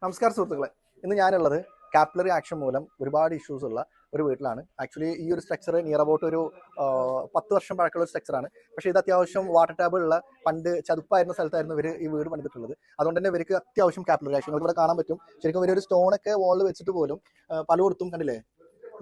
നമസ്കാരം സുഹൃത്തുക്കളെ. ഇന്ന് ഞാനുള്ളത് കാപ്പിലറി ആക്ഷൻ മൂലം ഒരുപാട് ഇഷ്യൂസ് ഉള്ള ഒരു വീട്ടിലാണ്. ആക്ച്വലി ഈ ഒരു സ്ട്രക്ചർ നിയർ അബൌട്ട് ഒരു 10 വർഷം പഴക്കമുള്ള ഒരു സ്ട്രക്ചറാണ്. പക്ഷേ ഇത് അത്യാവശ്യം വാട്ടർ ടാബ് ഉള്ള പണ്ട് ചതുപ്പായിരുന്ന സ്ഥലത്തായിരുന്നു ഇവർ ഈ വീട് പണിതിട്ടുള്ളത്. അതുകൊണ്ട് തന്നെ ഇവർക്ക് അത്യാവശ്യം കാപ്പിലറി ആക്ഷൻ ഇവിടെ കാണാൻ പറ്റും. ശരിക്കും ഇവരൊരു സ്റ്റോണൊക്കെ വാളിൽ വെച്ചിട്ട് പോലും പലയിടത്തും കണ്ടില്ലേ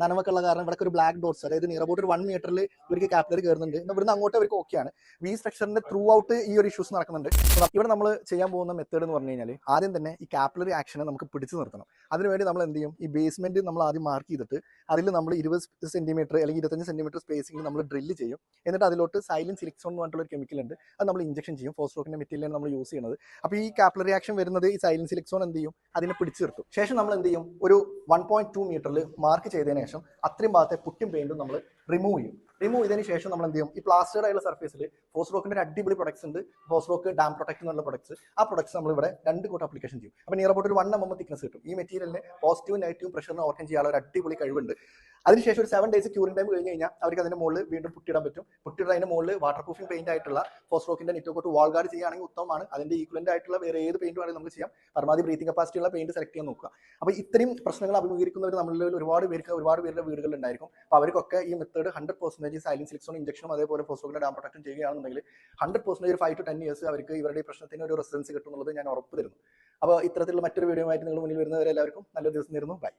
നനവൊക്കെ ഉള്ള കാരണം ഇവിടെ ഒരു ബ്ലാക്ക് ഡോട്ട്സ്, അതായത് നിയർ അബൌട്ട് ഒരു 1 മീറ്ററിൽ ഇവർക്ക് കാപ്പിലറി കയറുന്നുണ്ട്. ഇവിടുന്ന് അങ്ങോട്ട് അവർക്ക് ഓക്കെയാണ്. ഈ സ്ട്രക്ചറിന്റെ ത്രൂ ഔട്ട് ഈ ഒരു ഇഷ്യൂസ് നടക്കുന്നുണ്ട്. ഇവിടെ നമ്മൾ ചെയ്യാൻ പോകുന്ന മെത്തേഡ് എന്ന് പറഞ്ഞു കഴിഞ്ഞാൽ ആദ്യം തന്നെ ഈ കാപ്പിലറി ആക്ഷനെ നമുക്ക് പിടിച്ചു നിർത്തണം. അതിനുവേണ്ടി നമ്മൾ എന്ത് ചെയ്യും, ഈ ബേസ്മെന്റ് നമ്മൾ ആദ്യം മാർക്ക് ചെയ്തിട്ട് അതിൽ നമ്മൾ 20 സെന്റിമീറ്റർ അല്ലെങ്കിൽ 25 സെന്റിമീറ്റർ സ്പേസിംഗിൽ നമ്മൾ ഡ്രില്ല് ചെയ്യും. എന്നിട്ട് അതിലോട്ട് സൈലൻ സിലിക്സോൺ എന്ന് പറഞ്ഞിട്ടുള്ള ഒരു കെമിക്കൽ ഉണ്ട്, അത് നമ്മൾ ഇഞ്ചക്ഷൻ ചെയ്യും. ഫോസ്ഫോക്കിന്റെ മെറ്റീരിയലാണ് നമ്മൾ യൂസ് ചെയ്യുന്നത്. അപ്പോൾ ഈ കാപ്പിലറി ആക്ഷൻ വരുന്നത് ഈ സൈലൻ സിലിക്സോൺ എന്ത് ചെയ്യും, അതിനെ പിടിച്ചു നിർത്തും. ശേഷം നമ്മൾ എന്ത് ചെയ്യും, ഒരു 1.2 മീറ്ററിൽ മാർക്ക് ചെയ്തതിന് ശേഷം അത്രയും ഭാഗത്തെ പുറ്റും പെയിന്റും നമ്മൾ റിമൂവ് ചെയ്യും. റിമൂവ് ചെയ്തതിന് ശേഷം നമ്മൾ എന്ത് ചെയ്യും, ഈ പ്ലാസ്റ്റേഡ് ആയുള്ള സർഫേസിൽ ഫോസ്റോക്കിന്റെ ഒരു അടിപൊളി പ്രൊഡക്ട്സ് ഉണ്ട്, ഫോസ്റോക്ക് ഡാം പ്രൊട്ടക്ട് എന്നുള്ള പ്രൊഡക്ട്സ്. ആ പ്രൊഡക്ട്സ് നമ്മൾ ഇവിടെ 2 കോട്ട് അപ്ലിക്കേഷൻ ചെയ്യും. അപ്പോൾ നിയർ അബൌട്ട് ഒരു 1 mm തിക്നസ് കിട്ടും. ഈ മെറ്റീരിയലിന് പോസിറ്റീവും നെഗറ്റീവും പ്രഷറിനെ ഓവർകം ചെയ്യാനുള്ള ഒരു അടിപൊളി കഴിവുണ്ട്. അതിനുശേഷം ഒരു 7 days ക്യൂറിംഗ് ടൈം കഴിഞ്ഞ് കഴിഞ്ഞാൽ അവർക്ക് അതിന്റെ മുകളിൽ വീണ്ടും പുട്ടിയിടാൻ പറ്റും. പുട്ടിയുടെ അതിന്റെ മുകളിൽ വാട്ടർ പ്രൂഫിംഗ് പെയിന്റ് ആയിട്ടുള്ള ഫോസ്റോക്കിന്റെ നിറ്റോകോട്ട് വാൾ ഗാർഡ് ചെയ്യുകയാണെങ്കിൽ ഉത്തമമാണ്. അതിന്റെ ഈക്വലന്റ് ആയിട്ടുള്ള വേറെ ഏത് പെയിന്റ് വേണമെങ്കിലും നമുക്ക് ചെയ്യാം. പരമാവധി ബ്രീത്തിങ് കപ്പാസിറ്റി ഉള്ള പെയിന്റ് സെലക്ട് ചെയ്യാൻ നോക്കുക. അപ്പോൾ ഇത്രയും പ്രശ്നങ്ങൾ അഭിമുഖീകരിക്കുന്നവർ നമ്മളിൽ ഒരുപാട് പേരുടെ വീടുകളിൽ ഉണ്ടായിരിക്കും. അപ്പോൾ അവർക്കൊക്കെ ഈ മെത്തേഡ് 100% സൈലൻ സിലിക്സോൺ ഇഞ്ചക്ഷനും അതേപോലെ ഫോസ്ഫോക്കിന്റെ ഡാം പ്രൊട്ടക്ഷൻ ചെയ്യുകയാണെന്നുണ്ടെങ്കിൽ 100% ഒരു 5 to 10 years അവർക്ക് ഇവരുടെ ഈ പ്രശ്നത്തിന് ഒരു റെസിസ്റ്റൻസ് കിട്ടും എന്നുള്ളത് ഞാൻ ഉറപ്പ് തരുന്നു. അപ്പോൾ ഇത്തരത്തിലുള്ള മറ്റൊരു വീഡിയോ ആയിട്ട് നിങ്ങൾ മുന്നിൽ വരുന്നവരെ എല്ലാവർക്കും നല്ലൊരു ദിവസം നേരുന്നു. ബൈ.